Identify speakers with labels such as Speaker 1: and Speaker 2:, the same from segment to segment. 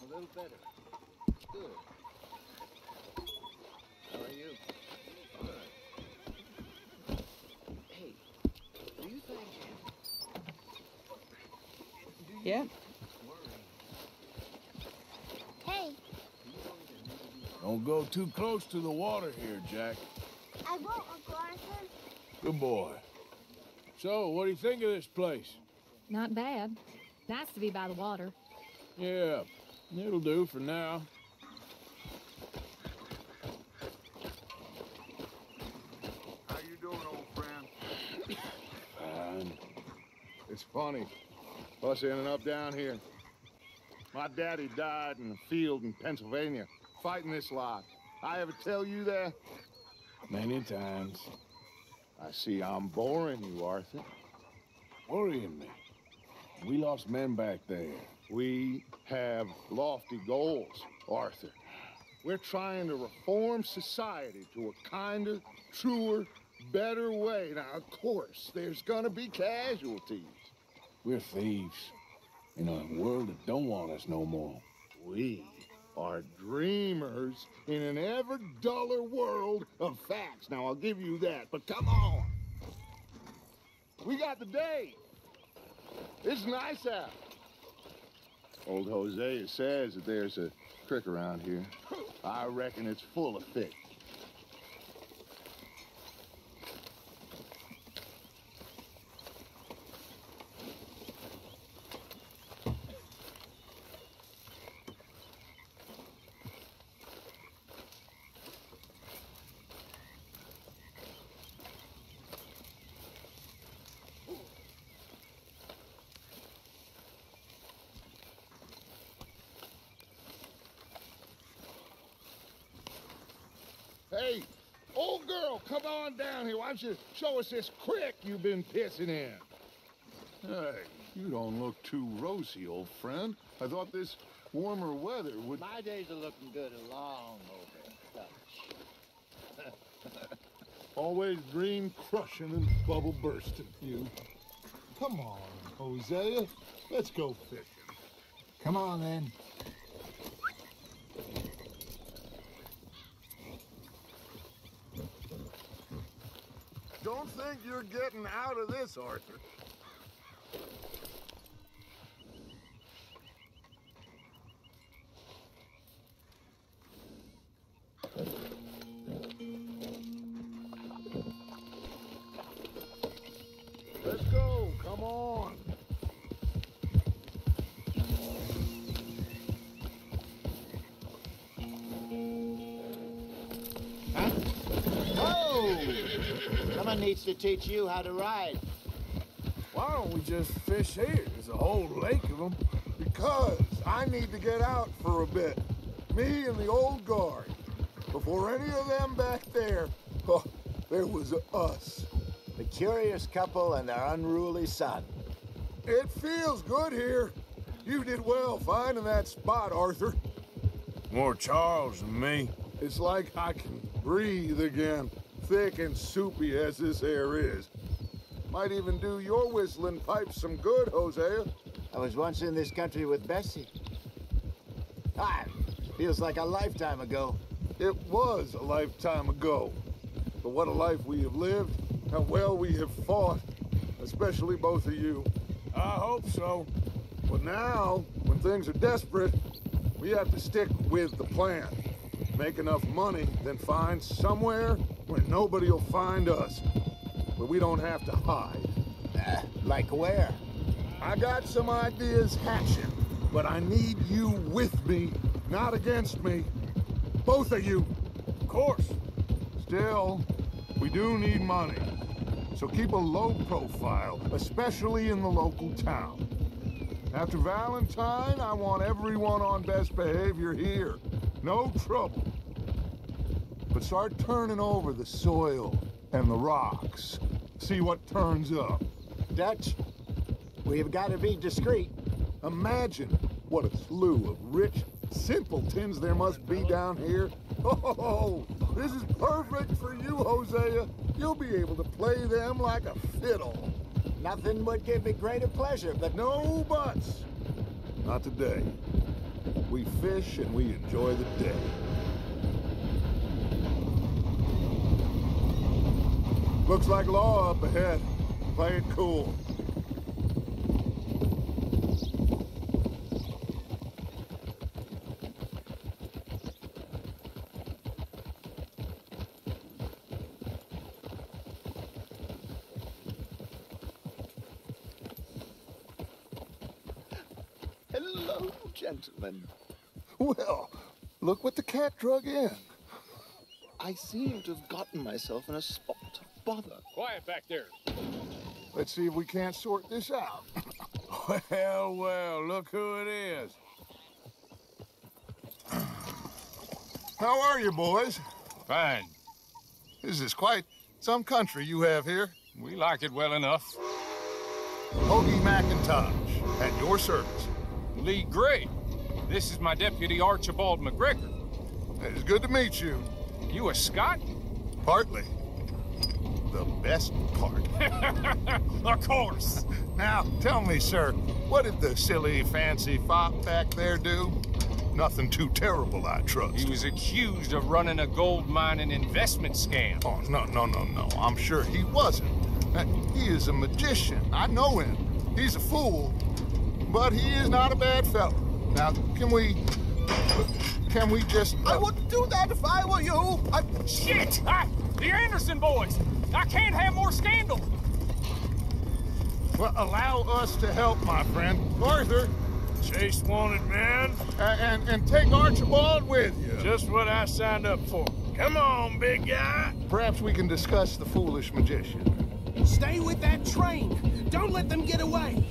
Speaker 1: a little better. Good. How are you? Good. Hey, do you think...
Speaker 2: Yeah.
Speaker 3: Hey,
Speaker 4: Don't go too close to the water here, Jack.
Speaker 3: I won't, Uncle Arthur.
Speaker 4: Good boy. So, what do you think of this place?
Speaker 5: Not bad. Nice to be by the water.
Speaker 4: Yeah, it'll do for now.
Speaker 6: How you doing, old friend?
Speaker 4: Fine.
Speaker 6: It's funny, us ending up down here. My daddy died in the field in Pennsylvania, fighting this lot. I ever tell you that?
Speaker 4: Many times.
Speaker 6: I see I'm boring you, Arthur.
Speaker 4: Worrying me. We lost men back there.
Speaker 6: We have lofty goals, Arthur. We're trying to reform society to a kinder, truer, better way. Now, of course, there's gonna be casualties.
Speaker 4: We're thieves. In a world that don't want us no more.
Speaker 6: We are dreamers in an ever duller world of facts. Now, I'll give you that, but come on. We got the day. It's nice out. Old Hosea says that there's a creek around here. I reckon it's full of fish. Hey, old girl, come on down here. Why don't you show us this creek you've been pissing in?
Speaker 7: Hey, you don't look too rosy, old friend. I thought this warmer weather would...
Speaker 1: My days are looking good along over touch.
Speaker 7: Always dream crushing and bubble bursting, you. Come on, Hosea. Let's go fishing.
Speaker 8: Come on, then.
Speaker 6: Don't think you're getting out of this, Arthur. Let's go, come on.
Speaker 1: Huh? Oh! Someone needs to teach you how to ride.
Speaker 4: Why don't we just fish here? There's a whole lake of them.
Speaker 6: Because I need to get out for a bit. Me and the old guard. Before any of them back there, oh, there was us.
Speaker 1: The curious couple and their unruly son.
Speaker 6: It feels good here. You did well finding that spot, Arthur.
Speaker 4: More Charles than me.
Speaker 6: It's like I can breathe again, thick and soupy as this air is. Might even do your whistling pipes some good, Hosea.
Speaker 1: I was once in this country with Bessie. Feels like a lifetime ago.
Speaker 6: It was a lifetime ago. But what a life we have lived, how well we have fought, especially both of you.
Speaker 4: I hope so.
Speaker 6: But now, when things are desperate, we have to stick with the plan. Make enough money, then find somewhere where nobody will find us. Where we don't have to hide.
Speaker 1: Like where?
Speaker 6: I got some ideas hatching, but I need you with me, not against me. Both of you.
Speaker 4: Of course.
Speaker 6: Still, we do need money. So keep a low profile, especially in the local town. After Valentine, I want everyone on best behavior here. No trouble. But start turning over the soil and the rocks. See what turns up.
Speaker 1: Dutch, we've got to be discreet.
Speaker 6: Imagine what a slew of rich simpletons there must be down here. Oh, this is perfect for you, Hosea. You'll be able to play them like a fiddle.
Speaker 1: Nothing would give me greater pleasure, but
Speaker 6: No buts. Not today. We fish and we enjoy the day. Looks like law up ahead. Play it cool.
Speaker 1: Hello, gentlemen.
Speaker 6: Well, look what the cat drug in.
Speaker 1: I seem to have gotten myself in a spot of bother.
Speaker 2: Quiet back there.
Speaker 6: Let's see if we can't sort this out.
Speaker 4: Well, well, look who it is.
Speaker 6: How are you, boys?
Speaker 2: Fine.
Speaker 6: This is quite some country you have here.
Speaker 2: We like it well enough.
Speaker 6: Hoagie McIntosh, at your service.
Speaker 2: Lee Gray. This is my deputy Archibald McGregor.
Speaker 6: It's good to meet you.
Speaker 2: You a Scot?
Speaker 6: Partly. The best part.
Speaker 2: Of course.
Speaker 6: Now, tell me, sir, what did the silly, fancy fop back there do? Nothing too terrible, I trust.
Speaker 2: He was accused of running a gold mining investment scam.
Speaker 6: Oh, no. I'm sure he wasn't. He is a magician. I know him. He's a fool, but he is not a bad fellow. Now, can we just...
Speaker 1: I wouldn't do that if I were you.
Speaker 2: Shit! The Anderson boys! I can't have more scandal!
Speaker 6: Well, allow us to help, my friend. Arthur,
Speaker 2: Chase wanted man.
Speaker 6: and take Archibald with you.
Speaker 2: Just what I signed up for. Come on, big guy.
Speaker 6: Perhaps we can discuss the foolish magician.
Speaker 9: Stay with that train. Don't let them get away.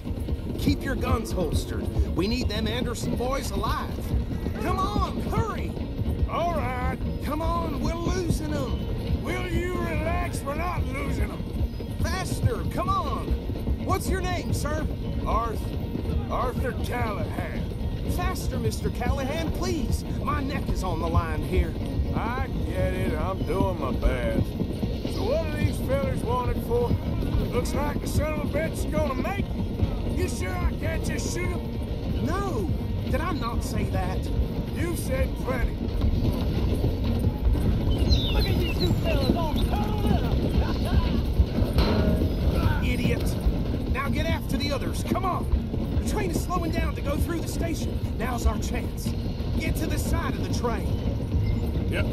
Speaker 9: Keep your guns holstered. We need them Anderson boys alive. Come on, hurry.
Speaker 2: All right.
Speaker 9: Come on, we're losing them.
Speaker 2: Will you relax? We're not losing them.
Speaker 9: Faster, come on. What's your name, sir?
Speaker 2: Arthur Callahan.
Speaker 9: Faster, Mr. Callahan, please. My neck is on the line here.
Speaker 2: I get it. I'm doing my best. So what are these fellas wanted for? Looks like the son of a bitch is gonna make it. You sure I can't just shoot him?
Speaker 9: No. Did I not say that?
Speaker 2: You said plenty.
Speaker 5: Look at you two fellas all cuddled up.
Speaker 9: Idiot. Now get after the others. Come on. The train is slowing down to go through the station. Now's our chance. Get to the side of the train.
Speaker 2: Yep.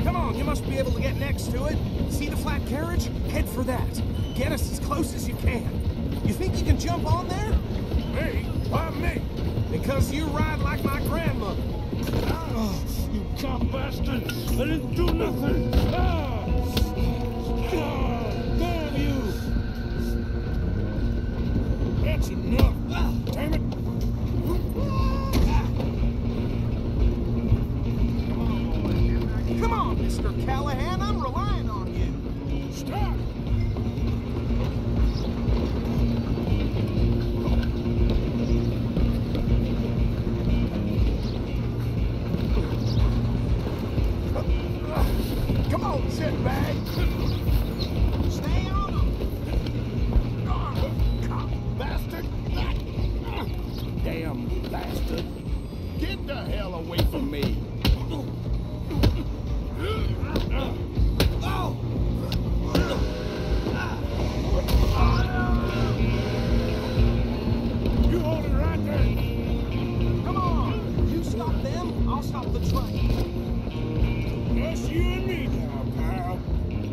Speaker 9: Come on, you must be able to get next to it. See the flat carriage? Head for that. Get us as close as you can. You think you can jump on there?
Speaker 2: Me? Why me?
Speaker 9: Because you ride like my grandmother.
Speaker 2: Oh, you cop bastard! I didn't do nothing! Damn you! That's enough! Damn it!
Speaker 9: Come on, Mr. Callahan, I'm relying on you.
Speaker 2: Stop!
Speaker 6: Come on, shitbag.
Speaker 9: Stay on them.
Speaker 6: Bastard.
Speaker 4: Damn bastard.
Speaker 6: Get the hell away from me.
Speaker 2: You hold it right there!
Speaker 9: Come on. You stop them, I'll stop the train.
Speaker 2: Just you and me now, pal.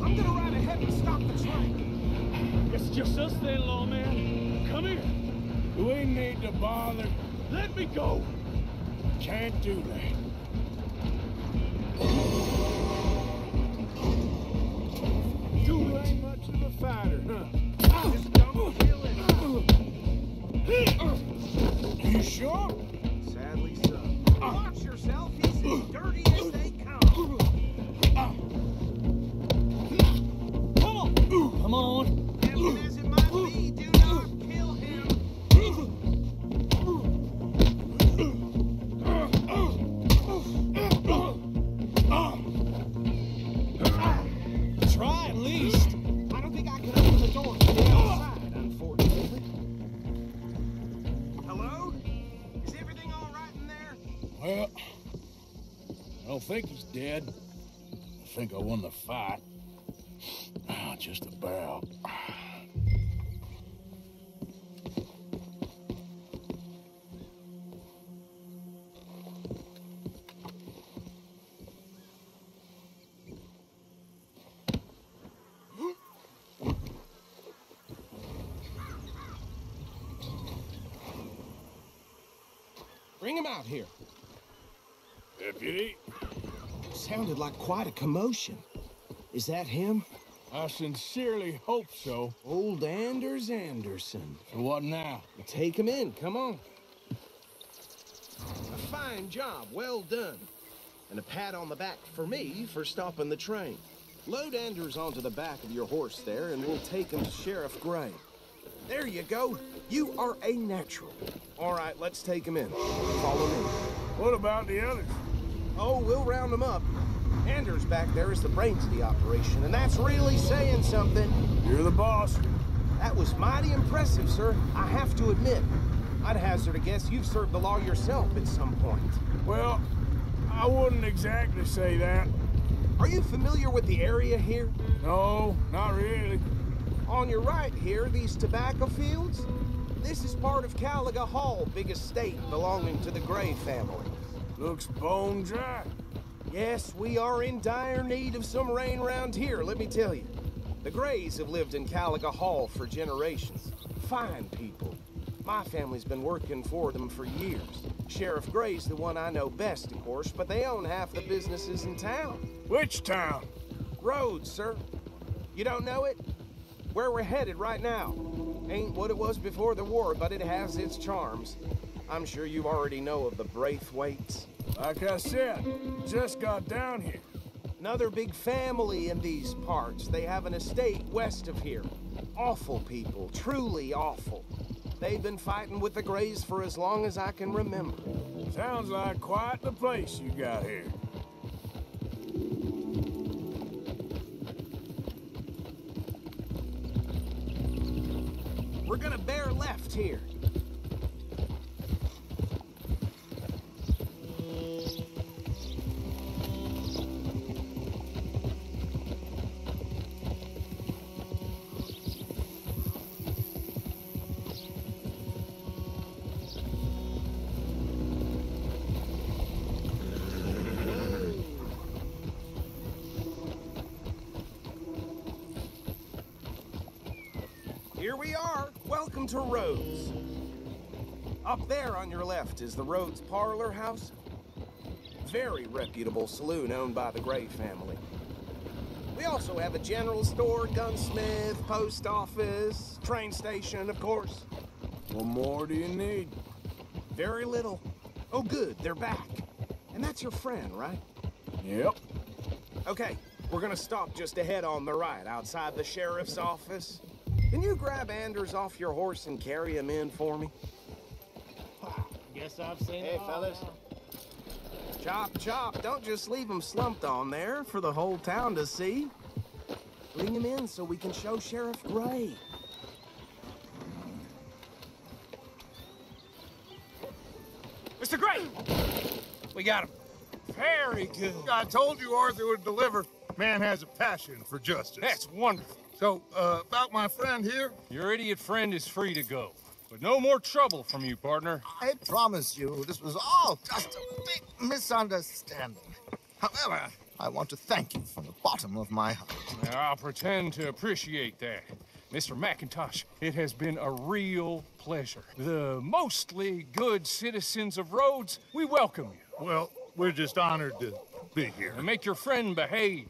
Speaker 9: I'm gonna ride ahead and stop the train.
Speaker 2: It's just us then, lawman. Come here. We need to bother. Let me go. Can't do that. You ain't much of a fighter, huh? Just don't kill it. You sure?
Speaker 9: Sadly so. Watch yourself, he's as dirty as they come.
Speaker 2: Come on.
Speaker 9: Tempting as it might be, do not kill him. Try at least. I don't think I can open the door from the outside, unfortunately.
Speaker 4: Well, I don't think he's dead. I think I won the fight. Just about.
Speaker 9: Bring him out here.
Speaker 4: Deputy?
Speaker 9: Sounded like quite a commotion. Is that him?
Speaker 4: I sincerely hope so.
Speaker 9: Old Anders Anderson.
Speaker 4: So what now?
Speaker 9: Take him in, come on. A fine job, well done. And a pat on the back for me for stopping the train. Load Anders onto the back of your horse there, and we'll take him to Sheriff Gray. There you go. You are a natural. All right, let's take him in. Follow me.
Speaker 4: What about the others?
Speaker 9: Oh, we'll round them up. Anders back there is the brains of the operation, and that's really saying something.
Speaker 4: You're the boss.
Speaker 9: That was mighty impressive, sir. I have to admit. I'd hazard a guess you've served the law yourself at some point.
Speaker 4: Well, I wouldn't exactly say that.
Speaker 9: Are you familiar with the area here?
Speaker 4: No, not really.
Speaker 9: On your right here, these tobacco fields? This is part of Caliga Hall, big estate belonging to the Gray family.
Speaker 4: Looks bone dry.
Speaker 9: Yes, we are in dire need of some rain around here, let me tell you. The Grays have lived in Caliga Hall for generations. Fine people. My family's been working for them for years. Sheriff Gray's the one I know best, of course, but they own half the businesses in town.
Speaker 4: Which town?
Speaker 9: Rhodes, sir. You don't know it? Where we're headed right now. Ain't what it was before the war, but it has its charms. I'm sure you already know of the Braithwaites.
Speaker 4: Like I said, just got down here.
Speaker 9: Another big family in these parts. They have an estate west of here. Awful people, truly awful. They've been fighting with the Grays for as long as I can remember.
Speaker 4: Sounds like quite the place you got here.
Speaker 9: We're gonna bear left here. Here we are. Welcome to Rhodes. Up there on your left is the Rhodes Parlor House. Very reputable saloon owned by the Gray family. We also have a general store, gunsmith, post office, train station, of course.
Speaker 4: What more do you need?
Speaker 9: Very little. Oh, good, they're back. And that's your friend, right?
Speaker 4: Yep.
Speaker 9: Okay, we're gonna stop just ahead on the right, outside the sheriff's office. Can you grab Anders off your horse and carry him in for me?
Speaker 5: Guess I've seen
Speaker 1: Hey,
Speaker 5: it all
Speaker 1: fellas.
Speaker 5: now.
Speaker 9: Chop, chop. Don't just leave him slumped on there for the whole town to see. Bring him in so we can show Sheriff Gray.
Speaker 2: Mr. Gray! We got him. Very good.
Speaker 7: I told you Arthur would deliver. Man has a passion for justice.
Speaker 2: That's wonderful.
Speaker 7: So, about my friend here?
Speaker 2: Your idiot friend is free to go. But no more trouble from you, partner.
Speaker 10: I promise you, this was all just a big misunderstanding. However, I want to thank you from the bottom of my heart.
Speaker 2: I'll pretend to appreciate that. Mr. McIntosh, it has been a real pleasure. The mostly good citizens of Rhodes, we welcome you.
Speaker 7: Well, we're just honored to be here.
Speaker 2: And make your friend behave.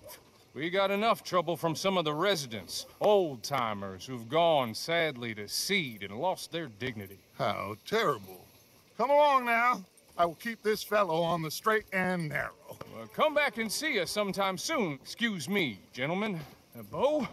Speaker 2: We got enough trouble from some of the residents, old-timers who've gone, sadly, to seed and lost their dignity.
Speaker 7: How terrible. Come along now. I will keep this fellow on the straight and narrow.
Speaker 2: Well, come back and see us sometime soon. Excuse me, gentlemen. Bo,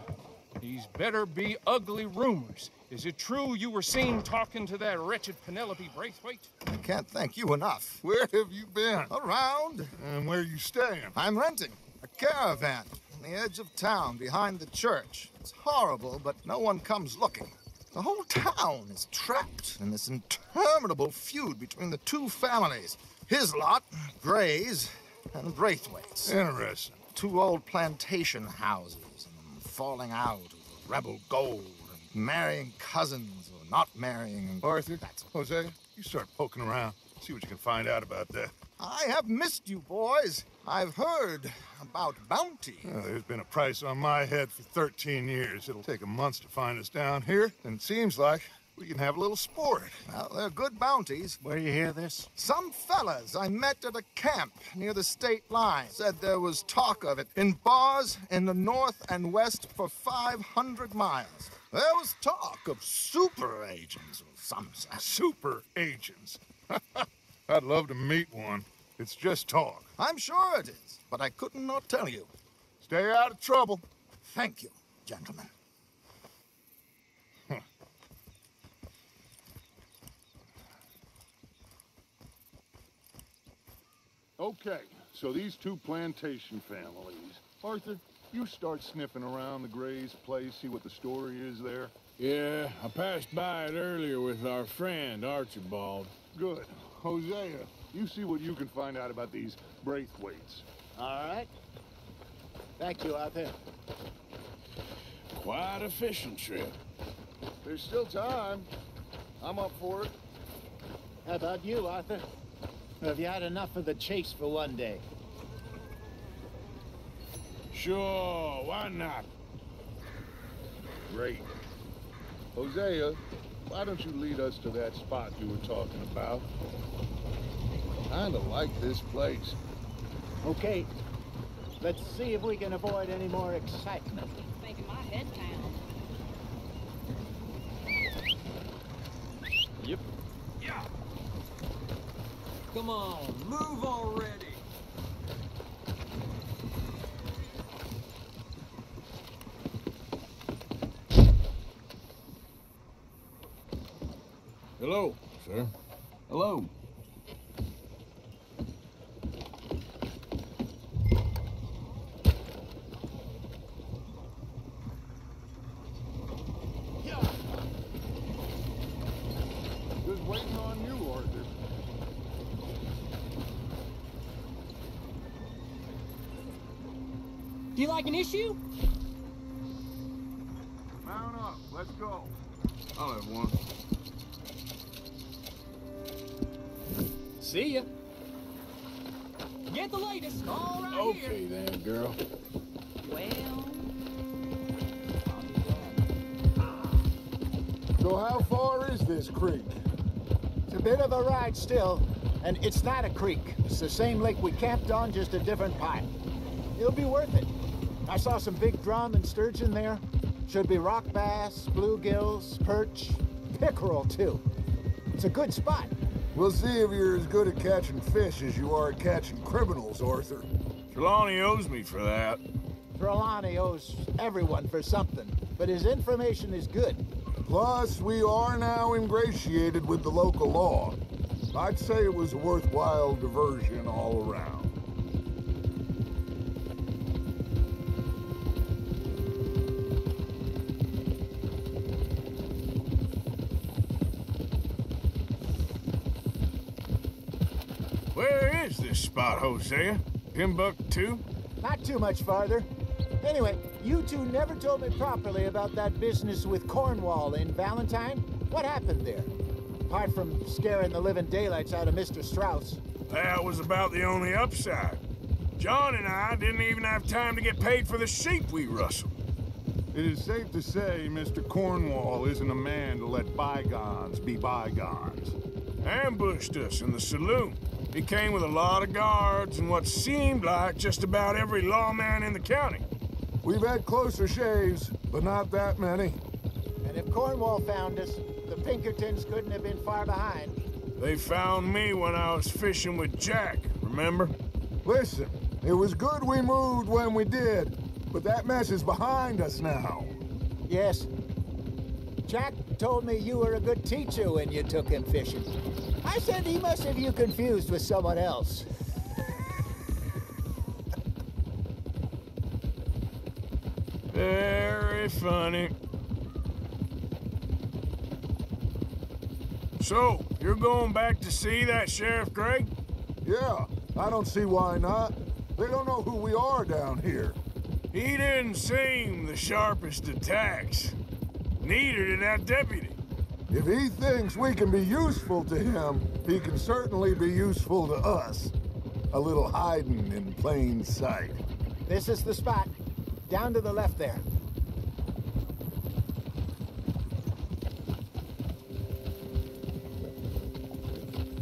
Speaker 2: these better be ugly rumors. Is it true you were seen talking to that wretched Penelope Braithwaite?
Speaker 10: I can't thank you enough.
Speaker 7: Where have you been?
Speaker 10: Around.
Speaker 7: And where you staying?
Speaker 10: I'm renting a caravan on the edge of town behind the church. It's horrible, but no one comes looking. The whole town is trapped in this interminable feud between the two families. His lot, Gray's and Braithwaite's.
Speaker 6: Interesting.
Speaker 10: 2 old plantation houses, and falling out of the rebel gold, and marrying cousins or not marrying.
Speaker 6: Arthur, Hosea, you start poking around. See what you can find out about that.
Speaker 10: I have missed you, boys. I've heard about bounty.
Speaker 6: There's been a price on my head for 13 years. It'll take 'em months to find us down here, and it seems like we can have a little sport.
Speaker 10: Well, they're good bounties.
Speaker 8: Where you hear this?
Speaker 10: Some fellas I met at a camp near the state line said there was talk of it in bars in the north and west for 500 miles. There was talk of super agents of some sort.
Speaker 6: Super agents. I'd love to meet one. It's just talk.
Speaker 10: I'm sure it is, but I couldn't not tell you.
Speaker 6: Stay out of trouble.
Speaker 10: Thank you, gentlemen.
Speaker 6: Okay, so these 2 plantation families. Arthur, you start sniffing around the Gray's place, see what the story is there.
Speaker 4: Yeah, I passed by it earlier with our friend, Archibald.
Speaker 6: Good. Hosea, you see what you can find out about these Braithwaites.
Speaker 1: All right. Thank you, Arthur.
Speaker 4: Quite a fishing trip.
Speaker 6: There's still time. I'm up for it.
Speaker 1: How about you, Arthur? Have you had enough of the chase for one day?
Speaker 4: Sure, why not?
Speaker 6: Great. Hosea, why don't you lead us to that spot you were talking about? Kinda like this place.
Speaker 1: Okay. Let's see if we can avoid any more excitement.
Speaker 5: Making my head pound.
Speaker 2: Yep.
Speaker 5: Yeah. Come on, move already.
Speaker 4: Hello, sir.
Speaker 11: Hello.
Speaker 6: Just waiting on you, Arthur.
Speaker 5: Do you like an issue?
Speaker 6: Mount up. Let's go.
Speaker 11: I'll have one.
Speaker 5: See ya. Get the latest. All right
Speaker 4: Okay
Speaker 5: here.
Speaker 4: then, girl.
Speaker 5: Well.
Speaker 6: So how far is this creek?
Speaker 1: It's a bit of a ride still, and it's not a creek. It's the same lake we camped on, just a different part. It'll be worth it. I saw some big drum and sturgeon there. Should be rock bass, bluegills, perch, pickerel too. It's a good spot.
Speaker 6: We'll see if you're as good at catching fish as you are at catching criminals, Arthur.
Speaker 4: Trelawney owes me for that.
Speaker 1: Trelawney owes everyone for something, but his information is good.
Speaker 6: Plus, we are now ingratiated with the local law. I'd say it was a worthwhile diversion all around.
Speaker 4: Where is this spot, Hosea? Timbuktu?
Speaker 1: Not too much farther. Anyway, you two never told me properly about that business with Cornwall in Valentine. What happened there? Apart from scaring the living daylights out of Mr. Strauss.
Speaker 4: That was about the only upside. John and I didn't even have time to get paid for the sheep we rustled.
Speaker 6: It is safe to say Mr. Cornwall isn't a man to let bygones be bygones.
Speaker 4: Ambushed us in the saloon. He came with a lot of guards and what seemed like just about every lawman in the county.
Speaker 6: We've had closer shaves, but not that many.
Speaker 1: And if Cornwall found us, the Pinkertons couldn't have been far behind.
Speaker 4: They found me when I was fishing with Jack, remember?
Speaker 6: Listen, it was good we moved when we did, but that mess is behind us now.
Speaker 1: Yes. Jack told me you were a good teacher when you took him fishing. I said he must have you confused with someone else.
Speaker 4: Very funny. So, you're going back to see that Sheriff Gray?
Speaker 6: Yeah, I don't see why not. They don't know who we are down here.
Speaker 4: He didn't seem the sharpest attacks. Neither did that deputy.
Speaker 6: If he thinks we can be useful to him, he can certainly be useful to us. A little hiding in plain sight.
Speaker 1: This is the spot. Down to the left there.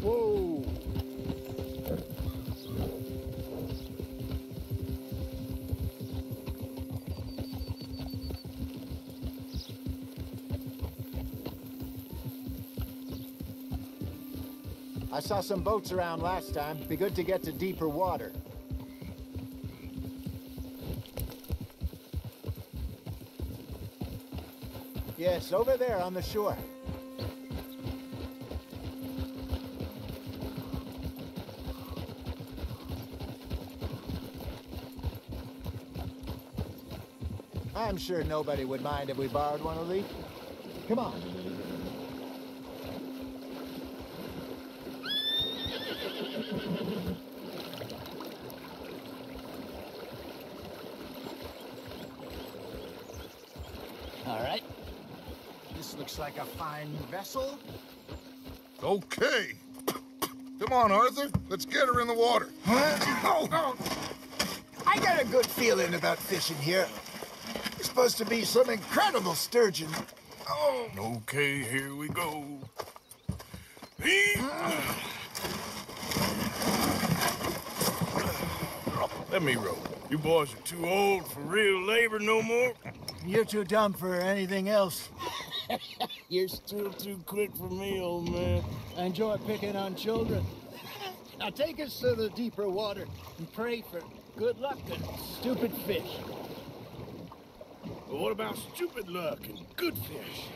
Speaker 6: Whoa!
Speaker 1: I saw some boats around last time. Be good to get to deeper water. Yes, over there on the shore. I'm sure nobody would mind if we borrowed one of these. Come on.
Speaker 10: All right. This looks like a fine vessel.
Speaker 6: Okay. Come on, Arthur. Let's get her in the water.
Speaker 10: Oh. I got a good feeling about fishing here. It's supposed to be some incredible sturgeon. Oh.
Speaker 4: Okay, here we go. Let me row. You boys are too old for real labor no more.
Speaker 1: You're too dumb for anything else.
Speaker 4: You're still too quick for me, old man.
Speaker 1: I enjoy picking on children. Now take us to the deeper water and pray for good luck and stupid fish.
Speaker 4: But what about stupid luck and good fish?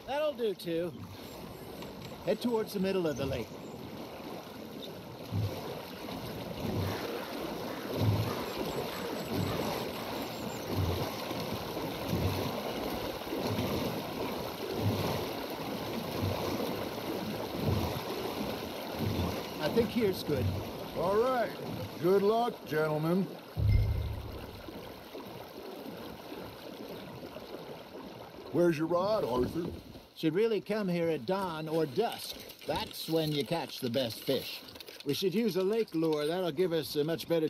Speaker 1: That'll do, too. Head towards the middle of the lake. I think here's good.
Speaker 6: All right. Good luck, gentlemen. Where's your rod, Arthur?
Speaker 1: Should really come here at dawn or dusk. That's when you catch the best fish. We should use a lake lure. That'll give us a much better...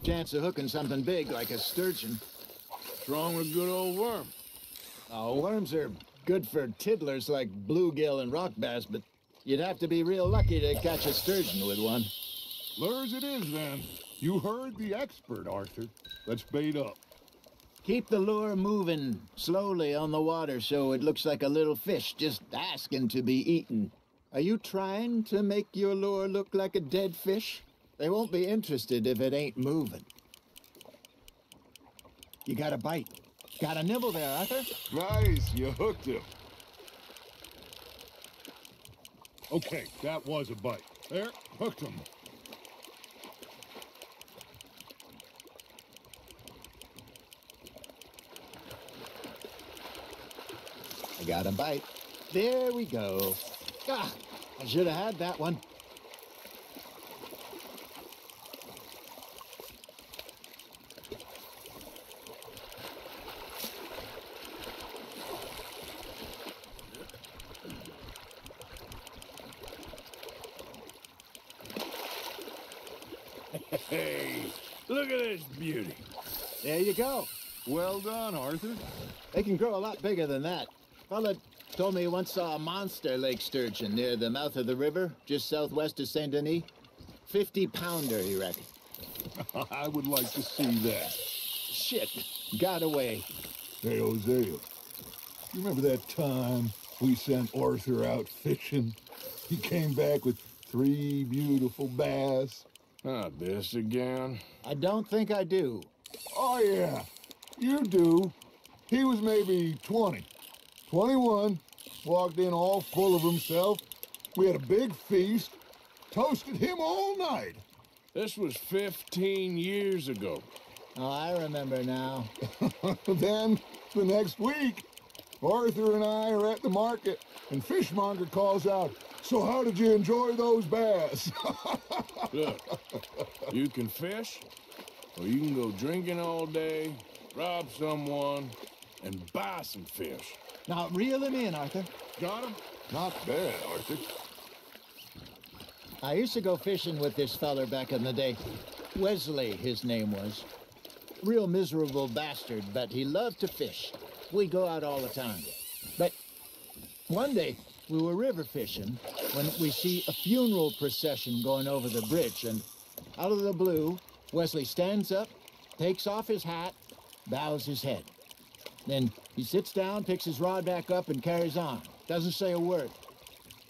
Speaker 1: chance of hooking something big like a sturgeon.
Speaker 4: What's wrong with a good old worm?
Speaker 1: Oh, worms are good for tiddlers like bluegill and rock bass, but you'd have to be real lucky to catch a sturgeon with one.
Speaker 6: Lures it is, then. You heard the expert, Arthur. Let's bait up.
Speaker 1: Keep the lure moving slowly on the water so it looks like a little fish just asking to be eaten. Are you trying to make your lure look like a dead fish? They won't be interested if it ain't moving. You got a bite. Got a nibble there, Arthur?
Speaker 6: Nice, you hooked him. Okay, that was a bite. There, hooked him.
Speaker 1: I got a bite. There we go. Ah, I should have had that one.
Speaker 4: Hey, look at this beauty.
Speaker 1: There you go.
Speaker 6: Well done, Arthur.
Speaker 1: They can grow a lot bigger than that. Fella told me he once saw a monster lake sturgeon near the mouth of the river, just southwest of Saint Denis. 50-pounder, he reckoned.
Speaker 6: I would like to see that.
Speaker 1: Shit, got away.
Speaker 6: Hey, Hosea, you remember that time we sent Arthur out fishing? He came back with 3 beautiful bass.
Speaker 4: Not this again.
Speaker 1: I don't think I do.
Speaker 6: Oh, yeah, you do. He was maybe 20, 21, walked in all full of himself. We had a big feast, toasted him all night.
Speaker 4: This was 15 years ago.
Speaker 1: Oh, I remember now.
Speaker 6: Then, the next week, Arthur and I are at the market, and Fishmonger calls out, "So how did you enjoy those bass?"
Speaker 4: Look, you can fish, or you can go drinking all day, rob someone, and buy some fish.
Speaker 8: Now, reel him in, Arthur.
Speaker 6: Got him? Not bad, Arthur.
Speaker 1: I used to go fishing with this feller back in the day. Wesley, his name was. Real miserable bastard, but he loved to fish. We'd go out all the time. But one day, we were river fishing when we see a funeral procession going over the bridge, and out of the blue, Wesley stands up, takes off his hat, bows his head. Then he sits down, picks his rod back up, and carries on. Doesn't say a word.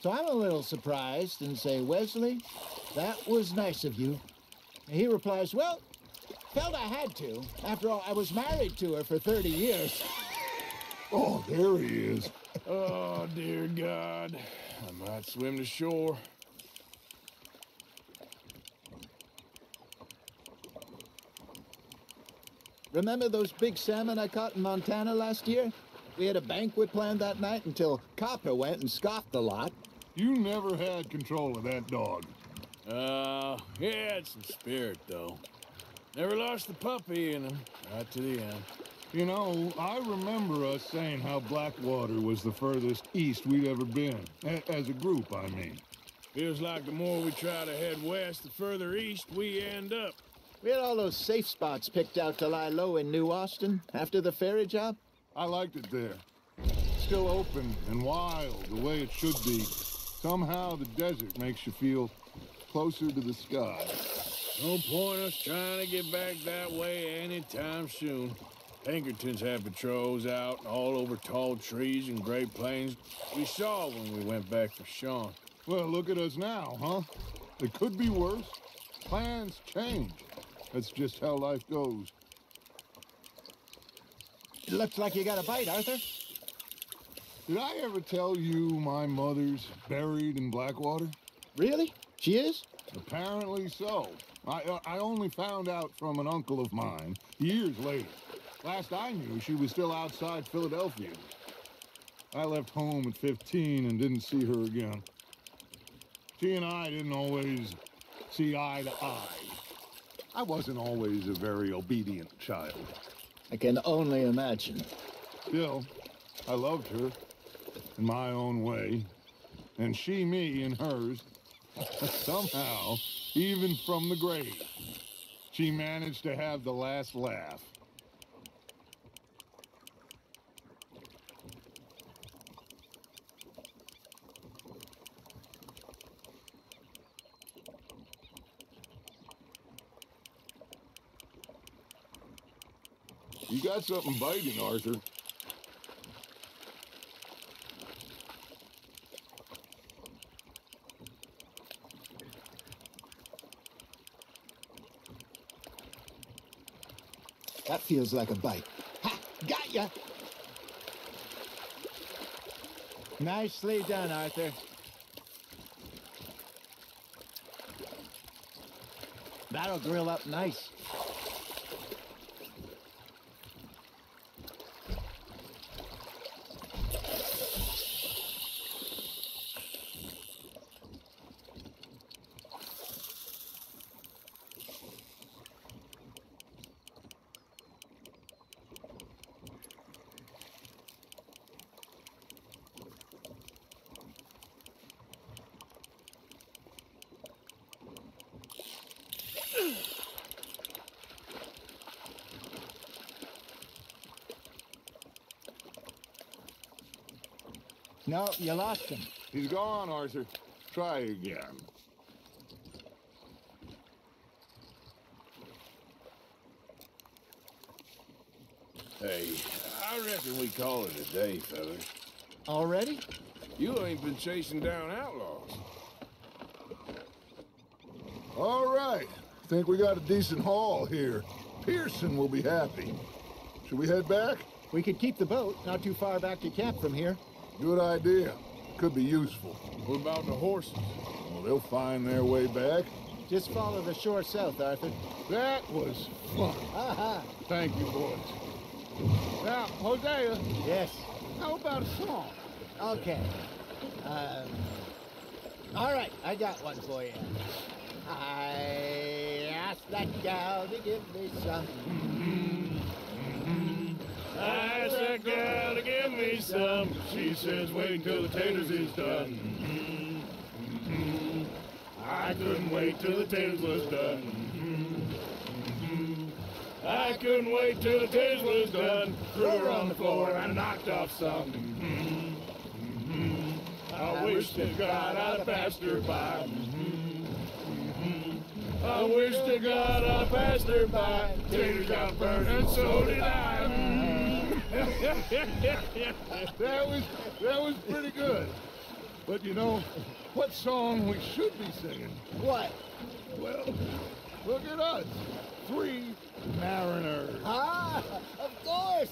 Speaker 1: So I'm a little surprised and say, "Wesley, that was nice of you." And he replies, "Well, felt I had to. After all, I was married to her for 30 years.
Speaker 6: Oh, there he is.
Speaker 4: Oh, dear God. I might swim to shore.
Speaker 1: Remember those big salmon I caught in Montana last year? We had a banquet planned that night until Copper went and scoffed the lot.
Speaker 6: You never had control of that dog.
Speaker 4: He had some spirit, though. Never lost the puppy in him, right to the end.
Speaker 6: You know, I remember us saying how Blackwater was the furthest east we'd ever been. As a group, I mean.
Speaker 4: Feels like the more we try to head west, the further east we end up.
Speaker 1: We had all those safe spots picked out to lie low in New Austin after the ferry job.
Speaker 6: I liked it there. Still open and wild, the way it should be. Somehow the desert makes you feel closer to the sky.
Speaker 4: No point us trying to get back that way anytime soon. Pinkertons had patrols out all over tall trees and Great Plains. We saw when we went back for Sean.
Speaker 6: Well, look at us now, huh? It could be worse. Plans change. That's just how life goes.
Speaker 1: It looks like you got a bite, Arthur.
Speaker 6: Did I ever tell you my mother's buried in Blackwater?
Speaker 1: Really? She is?
Speaker 6: Apparently so. I only found out from an uncle of mine years later. Last I knew, she was still outside Philadelphia. I left home at 15 and didn't see her again. She and I didn't always see eye to eye. I wasn't always a very obedient child.
Speaker 1: I can only imagine.
Speaker 6: Still, I loved her in my own way, and she me in hers. Somehow, even from the grave, she managed to have the last laugh. You got something biting, Arthur.
Speaker 1: That feels like a bite. Ha! Got ya! Nicely done, Arthur. That'll grill up nice. No, you lost him.
Speaker 6: He's gone, Arthur. Try again.
Speaker 4: Hey, I reckon we call it a day, fellas.
Speaker 1: Already?
Speaker 4: You ain't been chasing down outlaws.
Speaker 6: All right. Think we got a decent haul here. Pearson will be happy. Should we head back?
Speaker 1: We could keep the boat not too far back to camp from here.
Speaker 6: Good idea. Could be useful.
Speaker 4: What about the horses?
Speaker 6: Well, they'll find their way back.
Speaker 1: Just follow the shore south, Arthur.
Speaker 6: That was fun.
Speaker 1: Aha!
Speaker 6: Thank you, boys. Now, Hosea.
Speaker 1: Yes.
Speaker 7: How about a song?
Speaker 1: Okay. All right, I got one for you. I asked that gal to give me some.
Speaker 4: I asked that gal to give me some. She says, wait till the taters is done. I couldn't wait till the taters was done. I couldn't wait till the taters was done. Threw her on the floor and knocked off some. I wish to God I'd passed her by. I wish to God I passed her by. Taters got burned and so did I.
Speaker 7: That was pretty good. But you know, what song we should be singing?
Speaker 1: What?
Speaker 7: Well, look at us. 3 mariners.
Speaker 1: Ah, of course.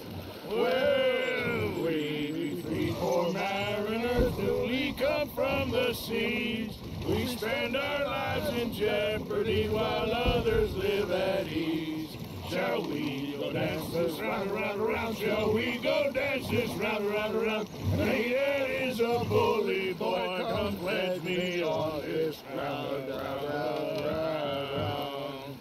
Speaker 4: Well, we 3 poor mariners newly come from the seas. We spend our lives in jeopardy while others live at ease. Shall we go dance this round, around, around? Shall we go dance this round, around, around? Hey, there is a bully boy, come pledge me on this round, round, round, round.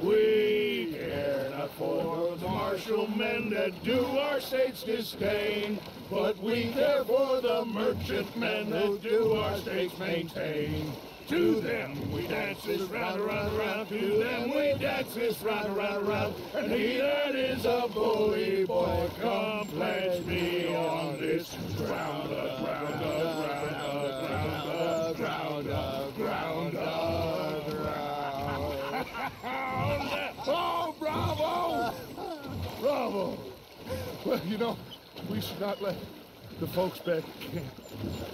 Speaker 4: We care not for the martial men that do our state's disdain, but we care for the merchant men that do our state's maintain. To them we dance this round, around, around. To them we dance this round, around, around. And he that is a bully boy, come pledge me on this ground, ground, ground, ground, ground, ground, ground.
Speaker 7: Oh, bravo! Bravo! Well, you know, we should not let the folks back at camp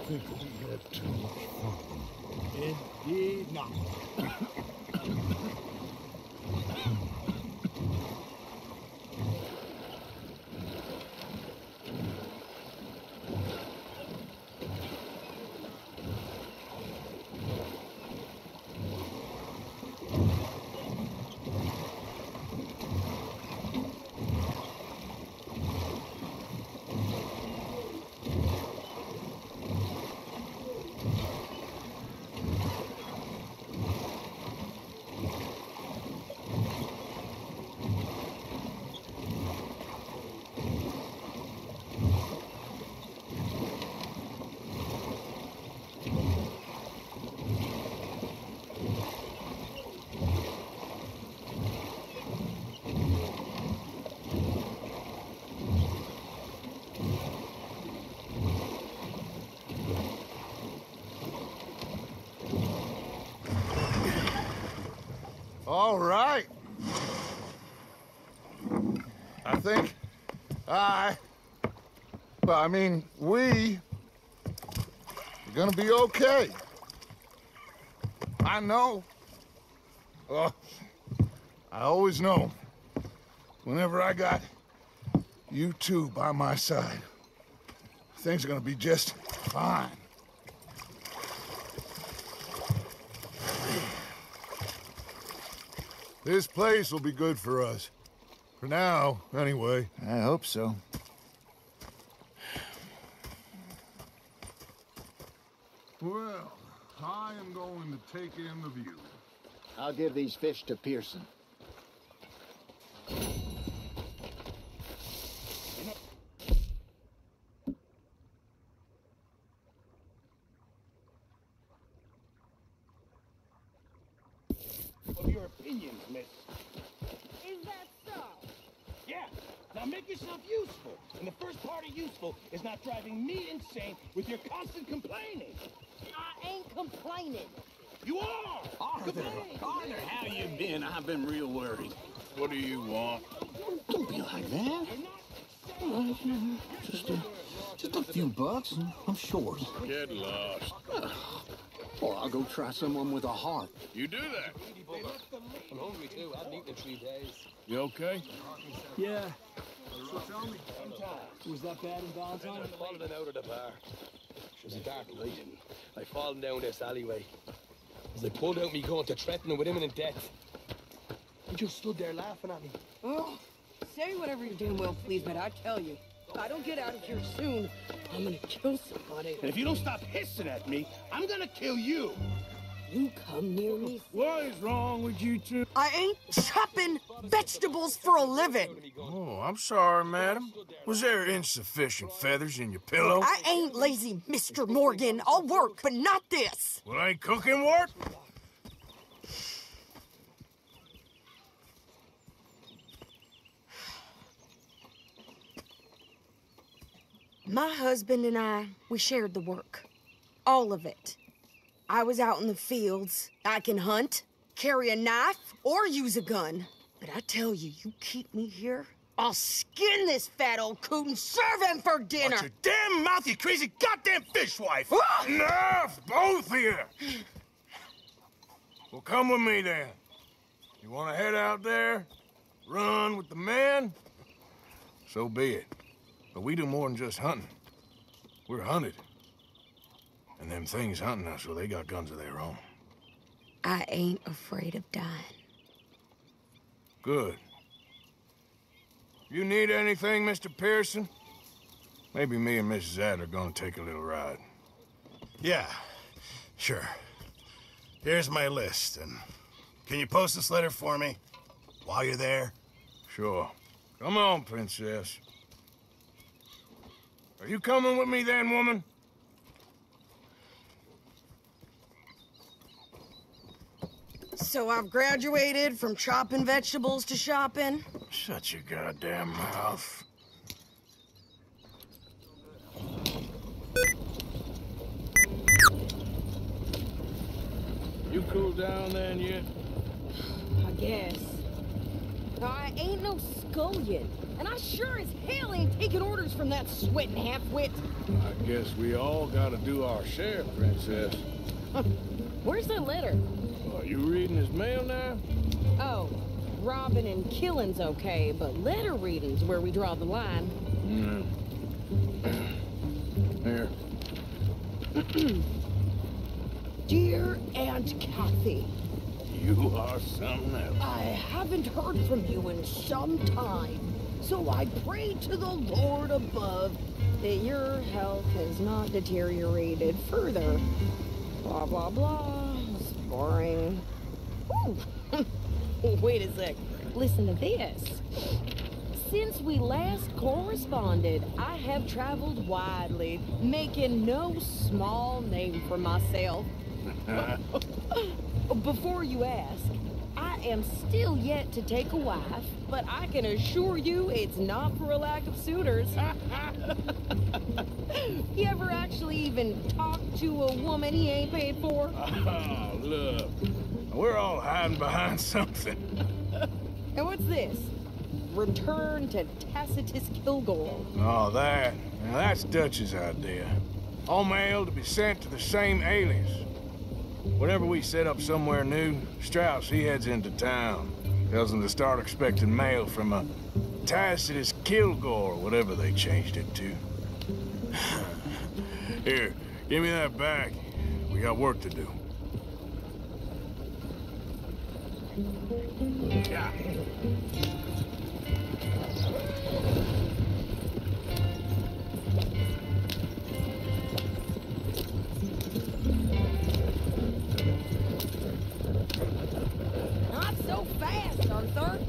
Speaker 7: think we had too much fun.
Speaker 1: Indeed not.
Speaker 6: All right. I think we're gonna be okay. I know. I always know. Whenever I got you two by my side, things are gonna be just fine. This place will be good for us. For now, anyway.
Speaker 1: I hope so.
Speaker 6: Well, I am going to take in the view.
Speaker 1: I'll give these fish to Pearson.
Speaker 4: Of your opinions, miss.
Speaker 3: Is that so?
Speaker 5: Yeah. Now make yourself useful. And the first part of useful is not driving me insane with your constant complaining.
Speaker 3: I ain't complaining.
Speaker 5: You are!
Speaker 12: Arthur, how you been? I've been real worried.
Speaker 4: What do you want?
Speaker 12: Don't be like that. Just a few bucks, and I'm short.
Speaker 4: Get lost.
Speaker 12: Or I'll go try someone with a heart.
Speaker 4: You do that.
Speaker 5: I'm hungry too. I've eaten in 3 days.
Speaker 4: You okay?
Speaker 5: Yeah. Was that bad in Valentine?
Speaker 13: I fallen out of the bar. It was a dark night, and I fallen down this alleyway. As I pulled out me gun to threaten him with imminent death, he just stood there laughing at me.
Speaker 14: Oh, say whatever you're doing, Will, please, but I tell you,
Speaker 3: If I don't get out of here soon, I'm gonna kill somebody.
Speaker 5: And if you don't stop hissing at me, I'm gonna kill you.
Speaker 3: You come near me.
Speaker 4: What is wrong with you two?
Speaker 14: I ain't chopping vegetables for a living.
Speaker 4: Oh, I'm sorry, madam. Was there insufficient feathers in your pillow?
Speaker 14: I ain't lazy, Mr. Morgan. I'll work, but not this.
Speaker 4: Well, ain't cooking work?
Speaker 14: My husband and I, we shared the work. All of it. I was out in the fields. I can hunt, carry a knife, or use a gun. But I tell you, you keep me here, I'll skin this fat old coot and serve him for dinner.
Speaker 4: Watch your damn mouth, you crazy goddamn fishwife! Enough, both of you! Well, come with me then. You want to head out there, run with the men? So be it. But we do more than just hunting. We're hunted. And them things hunting us, well, they got guns of their own.
Speaker 14: I ain't afraid of dying.
Speaker 4: Good. You need anything, Mr. Pearson? Maybe me and Mrs. Adler are gonna take a little ride.
Speaker 15: Yeah, sure. Here's my list, and can you post this letter for me while you're there?
Speaker 4: Sure. Come on, Princess. Are you coming with me then, woman?
Speaker 14: So I've graduated from chopping vegetables to shopping?
Speaker 4: Shut your goddamn mouth. You cooled down then yet?
Speaker 3: I guess. I ain't no scullion, and I sure as hell ain't taking orders from that sweating half-wit.
Speaker 4: I guess we all gotta do our share, Princess.
Speaker 3: Where's that letter?
Speaker 4: Are you reading his mail now?
Speaker 3: Oh, robbing and killing's okay, but letter reading's where we draw the line.
Speaker 4: Here.
Speaker 3: Dear Aunt Kathy.
Speaker 4: You are something else.
Speaker 3: I haven't heard from you in some time, so I pray to the Lord above that your health has not deteriorated further. Blah, blah, blah. It's boring. Ooh. Wait a sec. Listen to this. Since we last corresponded, I have traveled widely, making no small name for myself. Before you ask, I am still yet to take a wife, but I can assure you it's not for a lack of suitors. You ever actually even talk to a woman he ain't paid for?
Speaker 4: Oh, look. We're all hiding behind something.
Speaker 3: And what's this? Return to Tacitus Kilgore.
Speaker 4: Oh, that. Now, that's Dutch's idea. All mail to be sent to the same alias. Whenever we set up somewhere new, Strauss, he heads into town. Tells them to start expecting mail from a Tacitus Kilgore, whatever they changed it to. Here, give me that back. We got work to do. Yeah.
Speaker 3: Not so fast, Arthur.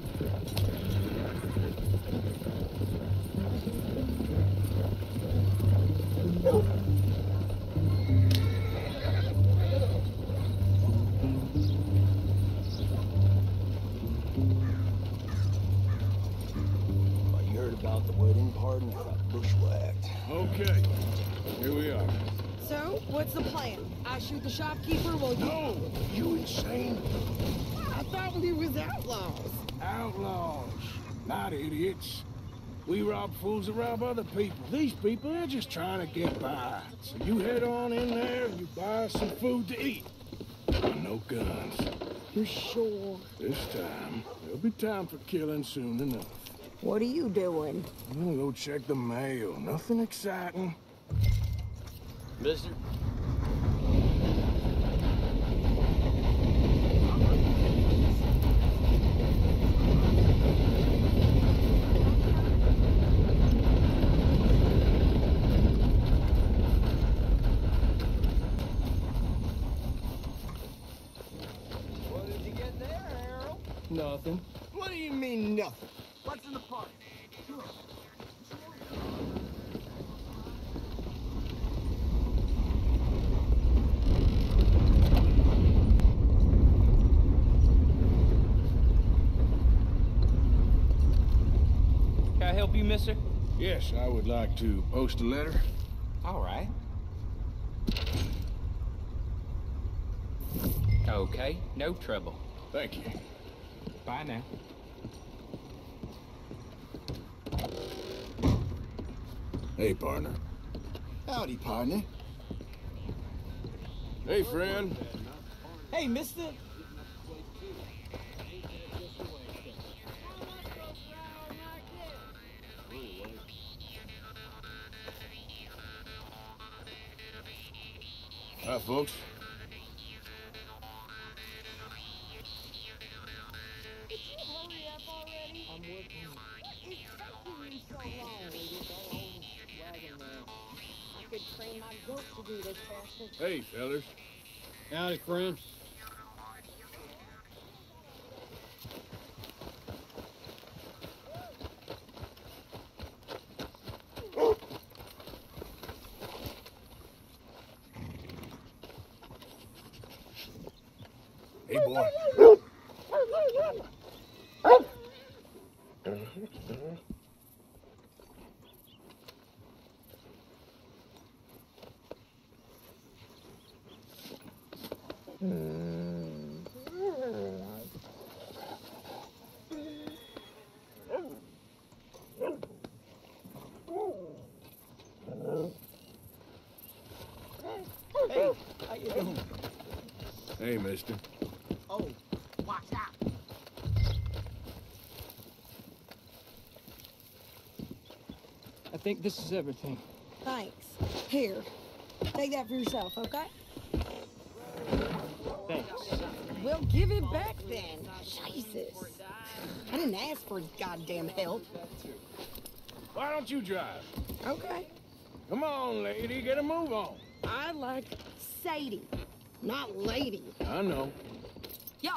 Speaker 13: You heard about the wedding party and got bushwhacked.
Speaker 4: Okay, here we are.
Speaker 3: So, what's the plan? I shoot the shopkeeper while you...
Speaker 4: No! You insane?
Speaker 3: I thought we was outlaws.
Speaker 4: Outlaws, not idiots. We rob fools that rob other people. These people, they're just trying to get by. So you head on in there and you buy some food to eat. And no guns.
Speaker 3: You sure?
Speaker 4: This time, there'll be time for killing soon enough.
Speaker 3: What are you doing?
Speaker 4: I'm gonna go check the mail. Nothing exciting.
Speaker 13: Mister?
Speaker 5: didn't mean nothing.
Speaker 12: What's in the park?
Speaker 16: Can I help you, mister?
Speaker 4: Yes, I would like to post a letter.
Speaker 16: All right. Okay, no trouble.
Speaker 4: Thank you.
Speaker 16: Bye now.
Speaker 4: Hey, partner.
Speaker 5: Howdy, partner.
Speaker 4: Hey, friend.
Speaker 5: Hey, mister.
Speaker 4: Hi, folks. Hey, fellas.
Speaker 17: Howdy, friend.
Speaker 4: Hey, boy.
Speaker 5: Hey, how you doing?
Speaker 4: Hey, mister.
Speaker 5: Oh, watch out.
Speaker 17: I think this is everything.
Speaker 14: Thanks. Here, take that for yourself, okay?
Speaker 17: Thanks.
Speaker 14: Well, give it back then. Jesus. I didn't ask for goddamn help.
Speaker 4: Why don't you drive?
Speaker 14: Okay.
Speaker 4: Come on, lady. Get a move on.
Speaker 14: I like Sadie, not lady.
Speaker 4: I know.
Speaker 14: Yeah,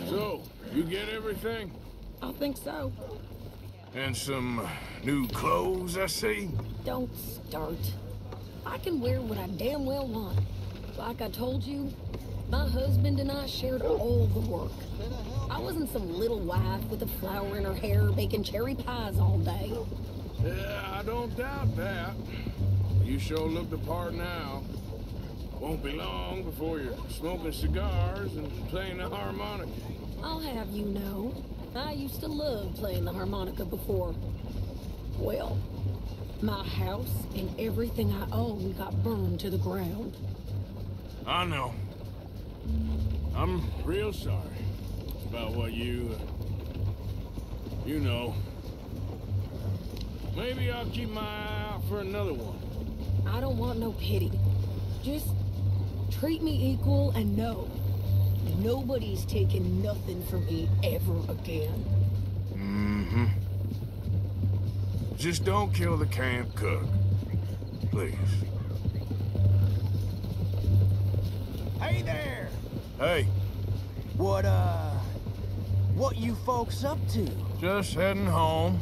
Speaker 4: So, you get everything?
Speaker 14: I think so.
Speaker 4: And some new clothes, I see?
Speaker 14: Don't start. I can wear what I damn well want. Like I told you, my husband and I shared all the work. I wasn't some little wife with a flower in her hair baking cherry pies all day.
Speaker 4: Yeah, I don't doubt that. You sure look the part now. Won't be long before you're smoking cigars and playing the harmonica.
Speaker 14: I'll have you know, I used to love playing the harmonica before. Well, my house and everything I own got burned to the ground.
Speaker 4: I know. I'm real sorry about what you know. Maybe I'll keep my eye out for another one.
Speaker 14: I don't want no pity. Just treat me equal and know nobody's taking nothing from me ever again.
Speaker 4: Mm-hmm. Just don't kill the camp cook. Please.
Speaker 9: Hey there!
Speaker 4: Hey.
Speaker 9: What you folks up to?
Speaker 4: Just heading home.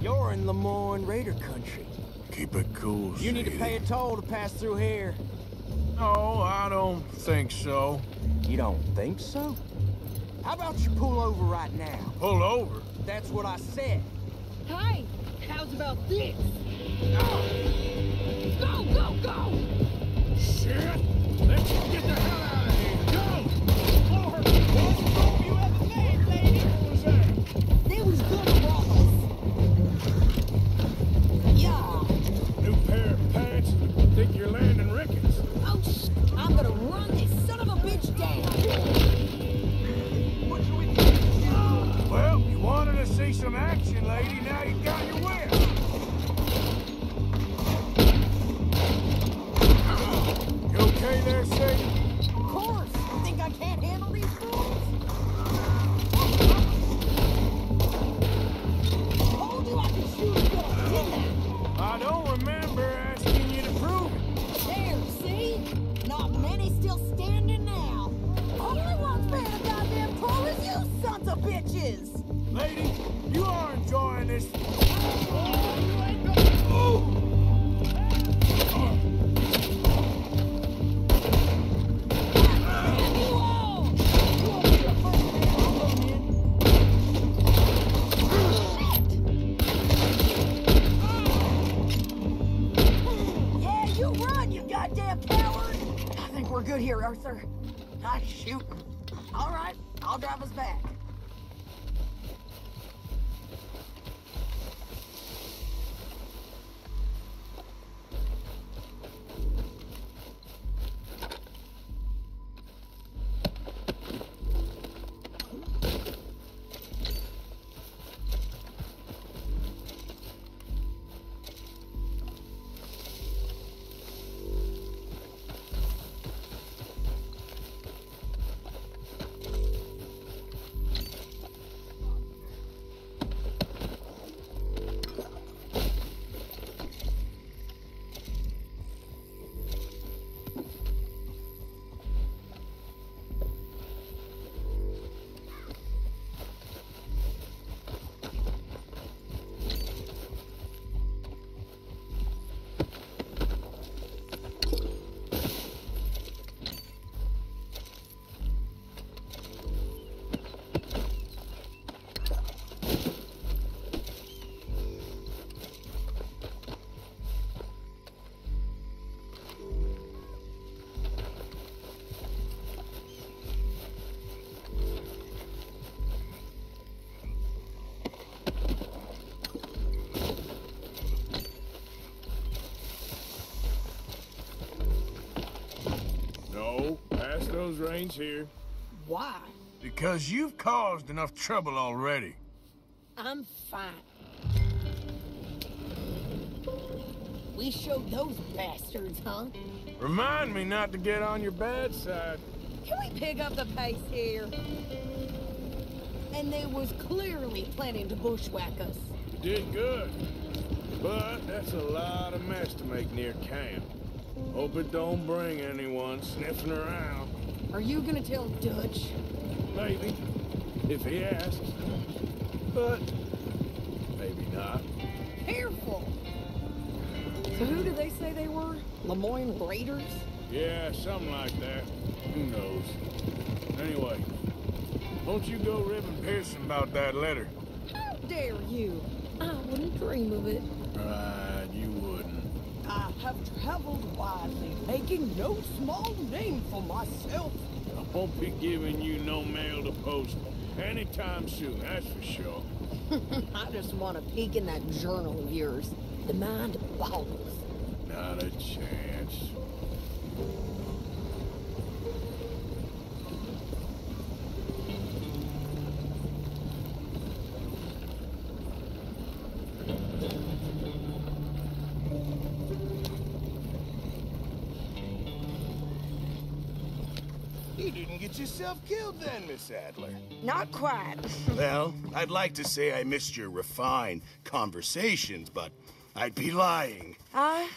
Speaker 9: You're in Lemoyne Raider country.
Speaker 4: Keep it cool,
Speaker 9: You need to pay a toll to pass through here.
Speaker 4: No, I don't think so.
Speaker 9: You don't think so? How about you pull over right now?
Speaker 4: Pull over?
Speaker 9: That's what I said.
Speaker 14: Hey, how's about this? Go, go, go!
Speaker 4: Shit! Let's get the hell out of here! Go!
Speaker 5: Best move you ever made, lady.
Speaker 4: What was that?
Speaker 14: They was gonna rob us. Yeah.
Speaker 4: New pair of pants? Think you're landing Ricketts?
Speaker 14: Oh, I'm gonna run this son of a bitch down.
Speaker 5: What should we do?
Speaker 4: Well, you wanted to see some action, lady. Now you got your whip. You okay there, Sadie?
Speaker 14: Of course. Think I can't handle these fools? Told you I could shoot a gun, didn't I?
Speaker 4: I don't remember asking you to prove it.
Speaker 14: There, see? Not many still standing now. Only one's paying a goddamn toll is you sons of bitches!
Speaker 4: Lady,
Speaker 15: this.
Speaker 14: Yeah, you run, you goddamn coward! I think we're good here, Arthur. Nice shooting. All right, I'll drive us back.
Speaker 4: No, pass those reins here.
Speaker 3: Why?
Speaker 15: Because you've caused enough trouble already.
Speaker 3: I'm fine. We showed those bastards, huh?
Speaker 4: Remind me not to get on your bad side.
Speaker 3: Can we pick up the pace here? And they was clearly planning to bushwhack us.
Speaker 4: You did good. But that's a lot of mess to make near camp. Hope it don't bring anyone sniffing around.
Speaker 3: Are you gonna tell Dutch?
Speaker 4: Maybe, if he asks. But maybe not.
Speaker 3: Careful! So who did they say they were? Lemoyne Raiders?
Speaker 4: Yeah, something like that. Who knows? Anyway, don't you go ribbing Pearson about that letter.
Speaker 3: How dare you? I wouldn't dream of it.
Speaker 4: Right, you wouldn't.
Speaker 3: I have traveled widely, making no small name for myself.
Speaker 4: I won't be giving you no mail to post anytime soon, that's for sure.
Speaker 3: I just want to peek in that journal of yours. The mind boggles.
Speaker 4: Not a chance.
Speaker 9: You didn't get yourself killed then, Miss Adler.
Speaker 14: Not quite.
Speaker 15: Well, I'd like to say I missed your refined conversations, but I'd be lying.
Speaker 14: I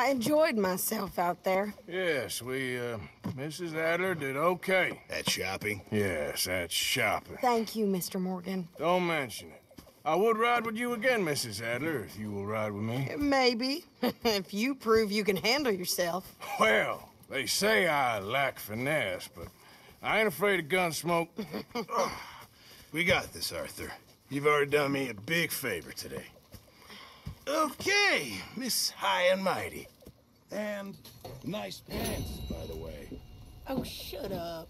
Speaker 14: enjoyed myself out there.
Speaker 4: Yes, Mrs. Adler did okay.
Speaker 15: At shopping?
Speaker 4: Yes, at shopping.
Speaker 14: Thank you, Mr. Morgan.
Speaker 4: Don't mention it. I would ride with you again, Mrs. Adler, if you will ride with me.
Speaker 14: Maybe. If you prove you can handle yourself.
Speaker 4: Well, they say I lack finesse, but I ain't afraid of gun smoke.
Speaker 15: We got this, Arthur. You've already done me a big favor today. Okay, Miss High and Mighty.
Speaker 5: And nice pants, by the way.
Speaker 3: Oh, shut up.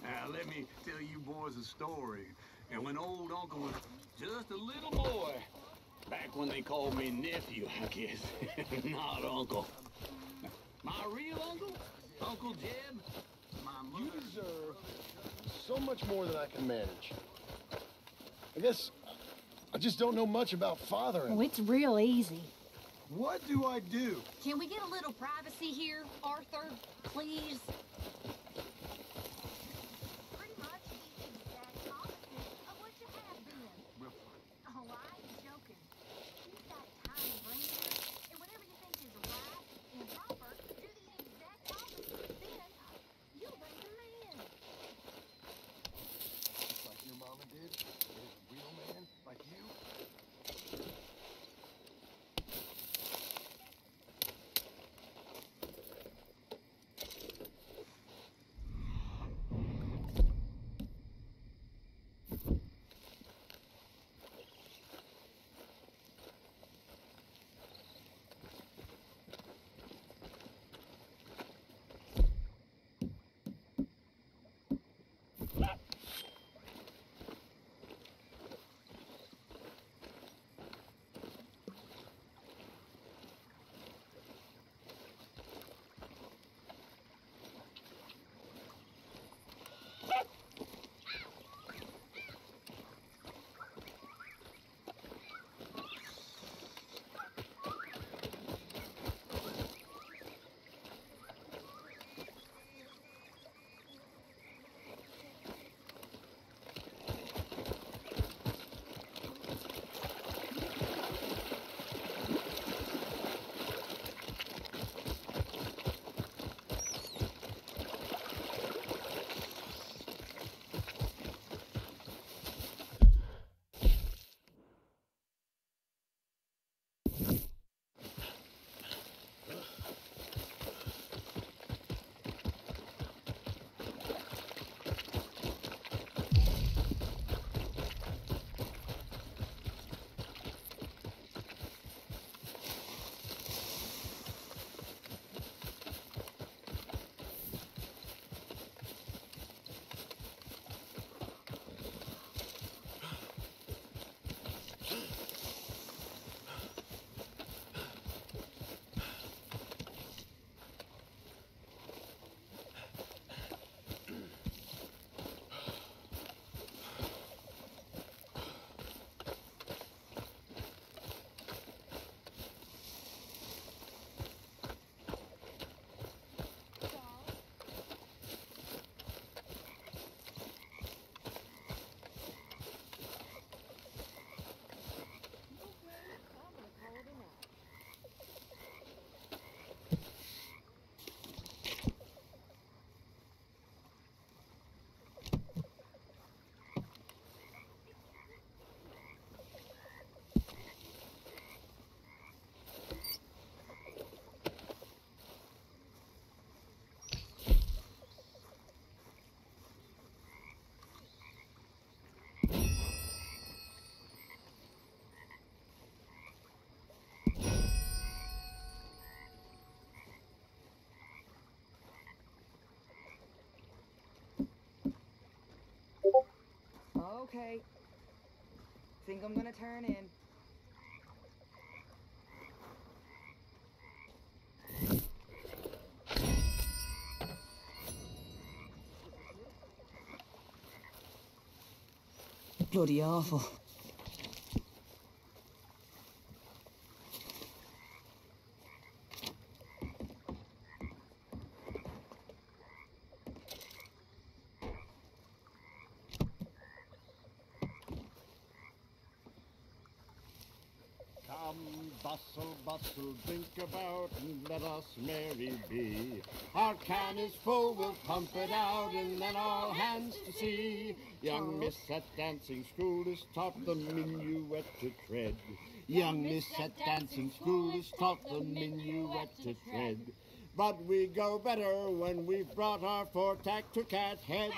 Speaker 12: Now, let me tell you boys a story. And when old Uncle was just a little boy, back when they called me nephew, I guess, not uncle. My real uncle, Uncle Jeb, my mother...
Speaker 18: You deserve so much more than I can manage. I guess I just don't know much about fathering.
Speaker 19: Oh, it's real easy.
Speaker 18: What do I do?
Speaker 19: Can we get a little privacy here, Arthur? Please? Pretty much the exact opposite of what you have been. Oh, I ain't joking.
Speaker 20: Okay. Think I'm gonna turn in. Bloody awful.
Speaker 21: Come, bustle, bustle, drink about, and let us merry be. Our can is full, we'll pump it out, and then all hands to see. Young Miss at dancing school is taught the minuet to tread. Young Miss at dancing school is taught the minuet to tread. But we go better when we've brought our four-tack to Cat Head.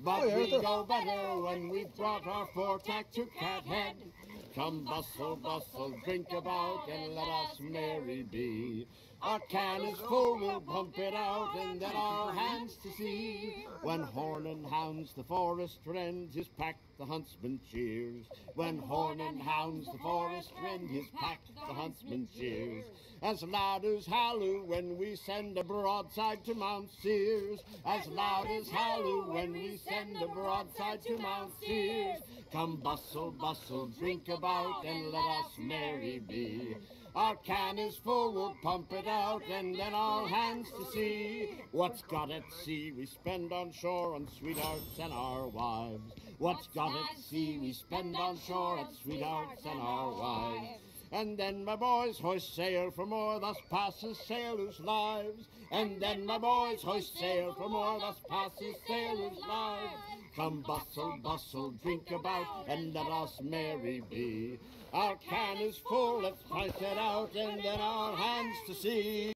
Speaker 21: But we go better when we've brought our four-tack to Cat Head. Come, bustle, bustle, drink about, and let us merry be. Our can is full, we'll pump it out, and then all hands to see. When horn and hounds the forest rend his pack, the huntsman cheers. When horn and hounds the forest rend his pack, the huntsman cheers. As loud as halloo when we send a broadside to Mount Sears. As loud as halloo when we send a broadside to Mount Sears. Come, bustle, bustle, drink about, and let us merry be. Our can is full, we'll pump it out, and then all hands to see. What's got at sea we spend on shore on sweethearts and our wives. What's got at sea we spend on shore on sweethearts and our wives. And then my boys hoist sail for more, thus passes sailors' lives. And then my boys hoist sail for more, thus passes sailors' lives. Come, bustle, bustle, drink about, and let us merry be. Our can is full, let's fight it out, and then all hands to sea.